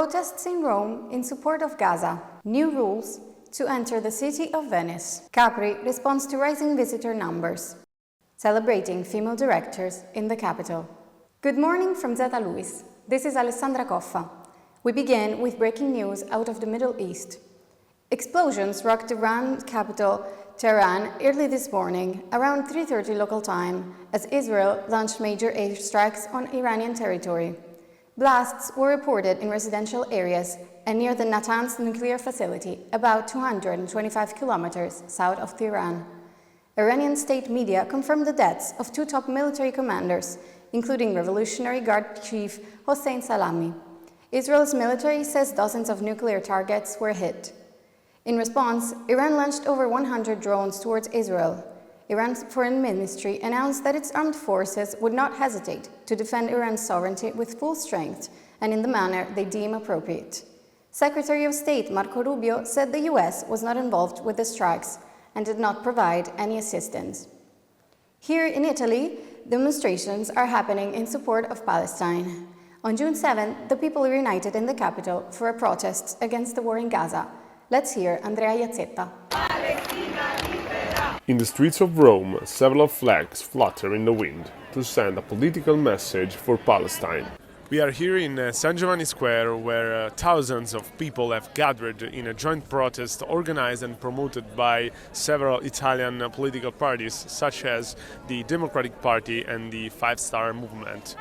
Protests in Rome in support of Gaza. New rules to enter the city of Venice. Capri responds to rising visitor numbers. Celebrating female directors in the capital. Good morning from Zeta. This is Alessandra Coffa. We begin with breaking news out of the Middle East. Explosions rocked Iran capital Tehran early this morning, around 3:30 local time, as Israel launched major airstrikes on Iranian territory. Blasts were reported in residential areas and near the Natanz nuclear facility, about 225 kilometers south of Tehran. Iranian state media confirmed the deaths of two top military commanders, including Revolutionary Guard Chief Hossein Salami. Israel's military says dozens of nuclear targets were hit. In response, Iran launched over 100 drones towards Israel. Iran's foreign ministry announced that its armed forces would not hesitate to defend Iran's sovereignty with full strength and in the manner they deem appropriate. Secretary of State Marco Rubio said the US was not involved with the strikes and did not provide any assistance. Here in Italy, demonstrations are happening in support of Palestine. On June 7th, the people united in the capital for a protest against the war in Gaza. Let's hear Andrea Zeta. In the streets of Rome, several flags flutter in the wind to send a political message for Palestine. We are here in San Giovanni Square, where thousands of people have gathered in a joint protest organized and promoted by several Italian political parties, such as the Democratic Party and the Five Star Movement.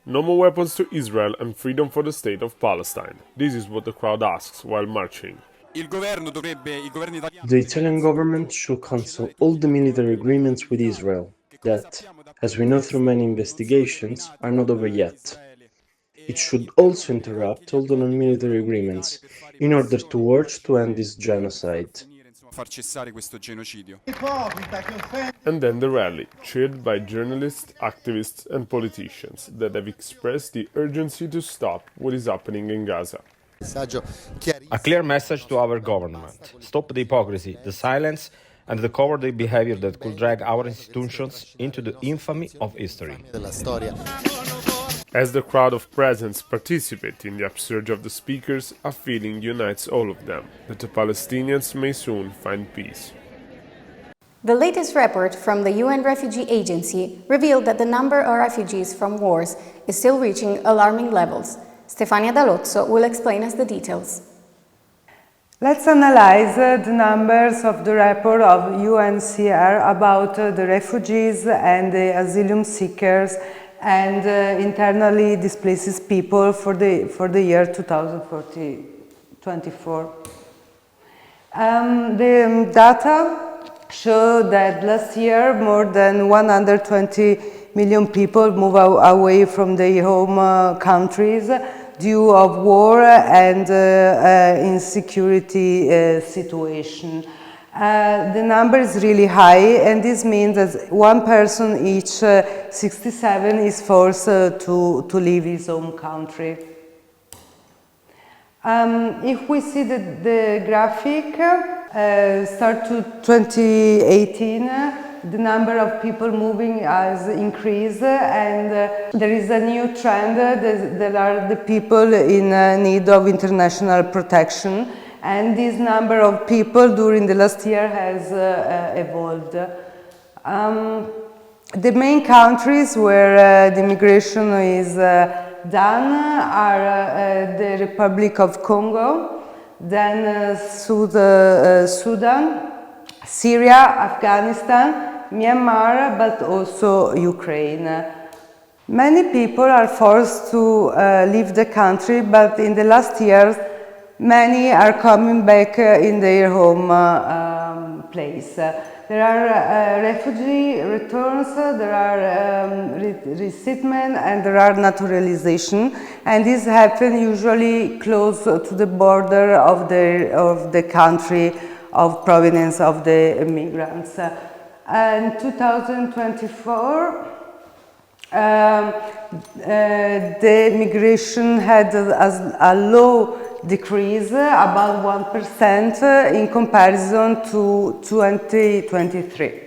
No more weapons to Israel and freedom for the state of Palestine. This is what the crowd asks while marching. The Italian government should cancel all the military agreements with Israel that, as we know through many investigations, are not over yet. It should also interrupt all the non-military agreements in order to work to end this genocide. And then the rally, cheered by journalists, activists and politicians that have expressed the urgency to stop what is happening in Gaza. A clear message to our government. Stop the hypocrisy, the silence and the cowardly behavior that could drag our institutions into the infamy of history. As the crowd of presents participate in the upsurge of the speakers, a feeling unites all of them, that the Palestinians may soon find peace. The latest report from the UN Refugee Agency revealed that the number of refugees from wars is still reaching alarming levels. Stefania D'Alozzo will explain us the details. Let's analyze the numbers of the report of UNHCR about the refugees and the asylum seekers and internally displaced people for the year 2024. The data show that last year more than 120 million people moved away from their home countries due of war and insecurity situation. The number is really high, and this means that one person each 67 is forced to leave his home country. If we see the graphic, start to 2018, the number of people moving has increased, and there is a new trend. There are the people in need of international protection, and this number of people during the last year has evolved. The main countries where the migration is done are the Republic of Congo, then Sudan, Syria, Afghanistan, Myanmar, but also Ukraine. Many people are forced to leave the country, but in the last years, many are coming back in their home place. There are refugee returns, there are resettlement, and there are naturalization, and this happens usually close to the border of the country of provenance of the immigrants. In 2024, the migration had a low decrease, about 1% in comparison to 2023.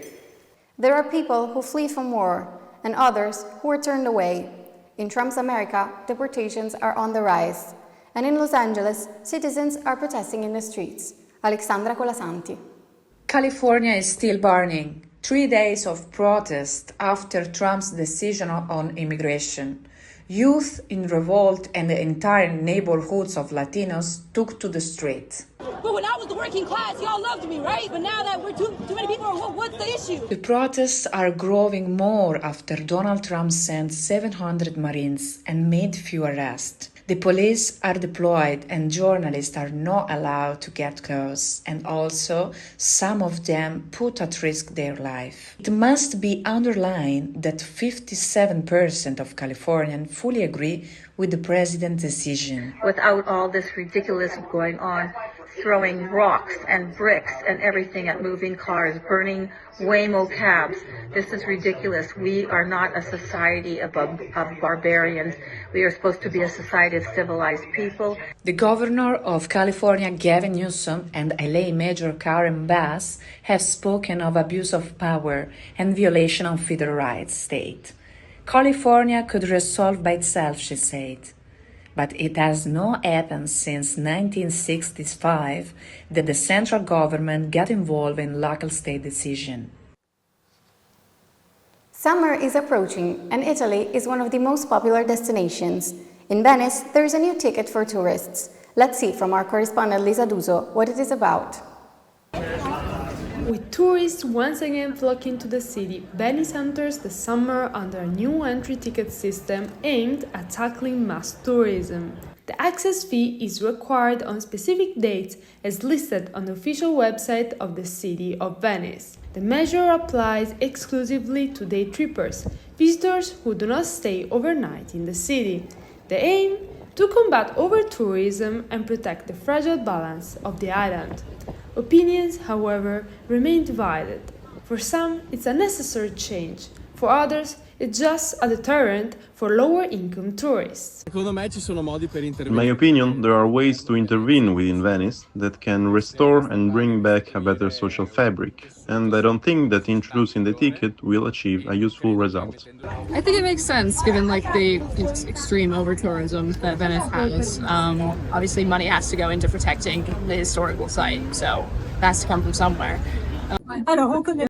There are people who flee from war and others who are turned away. In Trump's America, deportations are on the rise. And in Los Angeles, citizens are protesting in the streets. Alexandra Colasanti. California is still burning. 3 days of protest after Trump's decision on immigration. Youth in revolt and the entire neighborhoods of Latinos took to the street. But when I was the working class, y'all loved me, right? But now that we're too many people, what's the issue? The protests are growing more after Donald Trump sent 700 Marines and made few arrests. The police are deployed and journalists are not allowed to get close, and also some of them put at risk their life. It must be underlined that 57% of Californians fully agree with the president's decision. Without all this ridiculous going on, throwing rocks and bricks and everything at moving cars, burning Waymo cabs. This is ridiculous. We are not a society of barbarians. We are supposed to be a society of civilized people. The governor of California, Gavin Newsom, and LA Mayor Karen Bass have spoken of abuse of power and violation of federal rights state. California could resolve by itself, she said. But it has not happened since 1965 that the central government got involved in local state decision. Summer is approaching, and Italy is one of the most popular destinations. In Venice, there is a new ticket for tourists. Let's see from our correspondent Lisa Duso what it is about. With tourists once again flocking to the city, Venice enters the summer under a new entry ticket system aimed at tackling mass tourism. The access fee is required on specific dates as listed on the official website of the city of Venice. The measure applies exclusively to day trippers, visitors who do not stay overnight in the city. The aim? To combat over-tourism and protect the fragile balance of the island. Opinions, however, remain divided. For some, it's a necessary change. For others, it's just a deterrent for lower-income tourists. In my opinion, there are ways to intervene within Venice that can restore and bring back a better social fabric, and I don't think that introducing the ticket will achieve a useful result. I think it makes sense given the extreme over-tourism that Venice has. Obviously, money has to go into protecting the historical site, so it has to come from somewhere.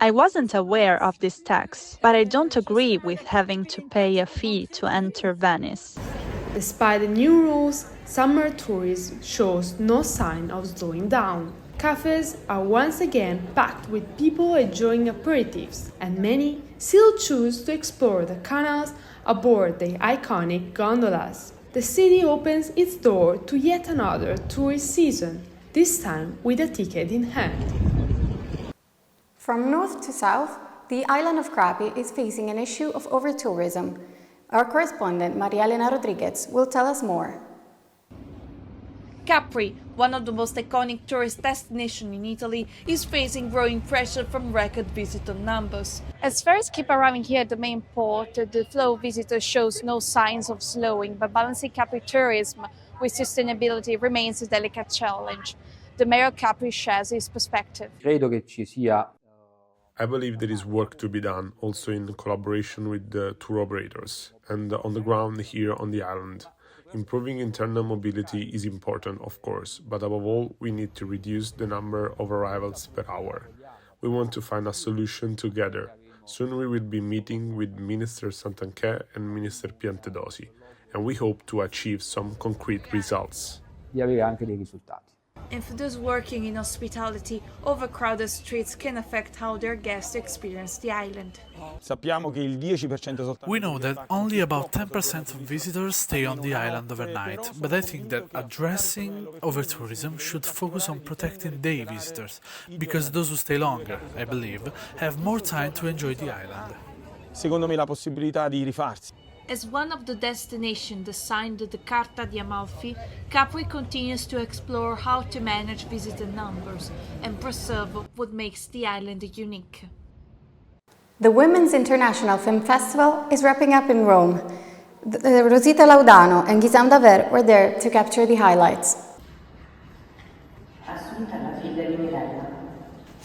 I wasn't aware of this tax, but I don't agree with having to pay a fee to enter Venice. Despite the new rules, summer tourism shows no sign of slowing down. Cafes are once again packed with people enjoying aperitifs, and many still choose to explore the canals aboard the iconic gondolas. The city opens its door to yet another tourist season, this time with a ticket in hand. From north to south, the island of Capri is facing an issue of over-tourism. Our correspondent, Maria Elena Rodriguez, will tell us more. Capri, one of the most iconic tourist destinations in Italy, is facing growing pressure from record visitor numbers. As fares keep arriving here at the main port, the flow of visitors shows no signs of slowing, but balancing Capri tourism with sustainability remains a delicate challenge. The mayor of Capri shares his perspective. I believe there is work to be done, also in collaboration with the tour operators and on the ground here on the island. Improving internal mobility is important, of course, but above all, we need to reduce the number of arrivals per hour. We want to find a solution together. Soon we will be meeting with Minister Santanchè and Minister Piantedosi, and we hope to achieve some concrete results. And for those working in hospitality, overcrowded streets can affect how their guests experience the island. We know that only about 10% of visitors stay on the island overnight, but I think that addressing over-tourism should focus on protecting day visitors, because those who stay longer, I believe, have more time to enjoy the island. As one of the destinations assigned the Carta di Amalfi, Capri continues to explore how to manage visitor numbers and preserve what makes the island unique. The Women's International Film Festival is wrapping up in Rome. Rosita Laudano and Ghissam Daver were there to capture the highlights.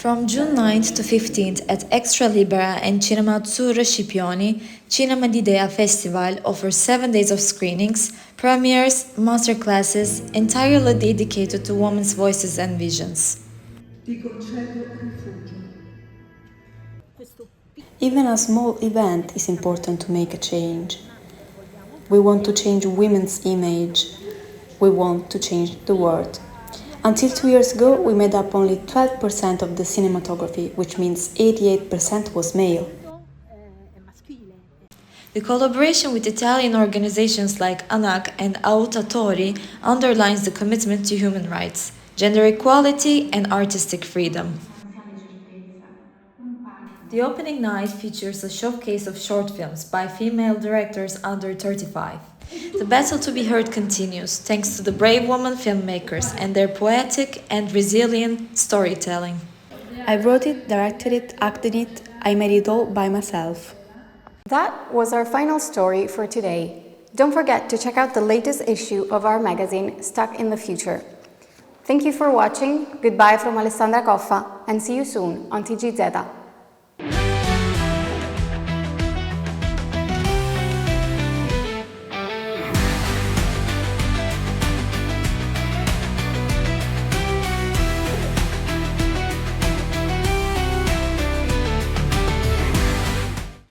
From June 9th to 15th at Extra Libera and Cinema Azzurro Scipioni, Cinema d'Idea Festival offers 7 days of screenings, premieres, masterclasses, entirely dedicated to women's voices and visions. Even a small event is important to make a change. We want to change women's image. We want to change the world. Until 2 years ago, we made up only 12% of the cinematography, which means 88% was male. The collaboration with Italian organizations like ANAC and Autatori underlines the commitment to human rights, gender equality, and artistic freedom. The opening night features a showcase of short films by female directors under 35. The battle to be heard continues, thanks to the brave women filmmakers and their poetic and resilient storytelling. I wrote it, directed it, acted it, I made it all by myself. That was our final story for today. Don't forget to check out the latest issue of our magazine, Stuck in the Future. Thank you for watching, goodbye from Alessandra Coffa, and see you soon on TG Zeta.